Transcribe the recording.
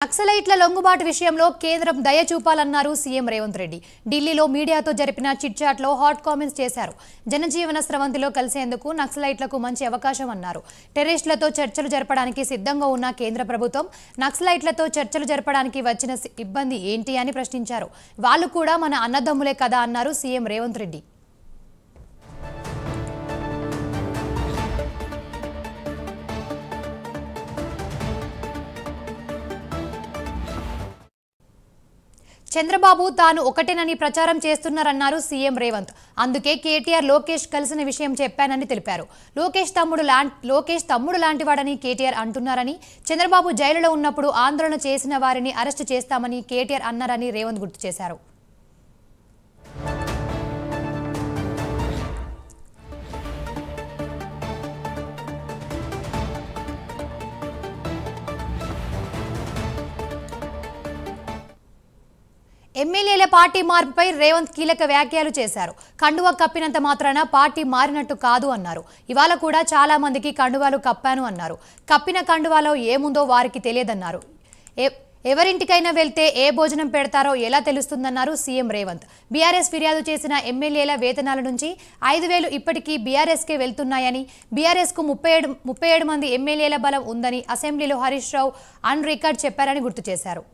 నక్సలైట్ల లొంగుబాటు విషయంలో కేంద్రం దయ చూపాలన్నారు సీఎం రేవంత్ రెడ్డి. ఢిల్లీలో మీడియాతో జరిపిన చిట్ చాట్లో హాట్ కామెంట్స్ చేశారు. జనజీవన స్రవంతిలో కలిసేందుకు నక్సలైట్లకు మంచి అవకాశం అన్నారు. టెర్రరిస్టులతో చర్చలు జరపడానికి సిద్ధంగా ఉన్న కేంద్ర ప్రభుత్వం నక్సలైట్లతో చర్చలు జరపడానికి వచ్చిన ఇబ్బంది ఏంటి అని ప్రశ్నించారు. వాళ్ళు కూడా మన అన్నదమ్ములే కదా అన్నారు సీఎం రేవంత్ రెడ్డి. చంద్రబాబు తాను ఒకటేనని ప్రచారం చేస్తున్నారన్నారు సీఎం రేవంత్. అందుకే కేటీఆర్ లోకేష్ కలిసిన విషయం చెప్పానని తెలిపారు. లోకేష్ తమ్ముడు లాంటివాడని కేటీఆర్ అంటున్నారని, చంద్రబాబు జైలులో ఉన్నప్పుడు ఆందోళన చేసిన వారిని అరెస్టు చేస్తామని కేటీఆర్ అన్నారని రేవంత్ గుర్తు చేశారు. ఎమ్మెల్యేల పార్టీ మార్పుపై రేవంత్ కీలక వ్యాఖ్యలు చేశారు. కండువా కప్పినంత మాత్రాన పార్టీ మారినట్టు కాదు అన్నారు. ఇవాళ కూడా చాలా మందికి కండువాలు కప్పాను అన్నారు. కప్పిన కండువాలో ఏముందో వారికి తెలియదన్నారు. ఎవరింటికైనా వెళ్తే ఏ భోజనం పెడతారో ఎలా తెలుస్తుందన్నారు సీఎం రేవంత్. బీఆర్ఎస్ ఫిర్యాదు చేసిన ఎమ్మెల్యేల వేతనాల నుంచి 5,000 ఇప్పటికీ బీఆర్ఎస్కే వెళ్తున్నాయని, బీఆర్ఎస్కు 37 మంది ఎమ్మెల్యేల బలం ఉందని అసెంబ్లీలో హరీష్ రావు ఆన్ రికార్డ్ చెప్పారని గుర్తు చేశారు.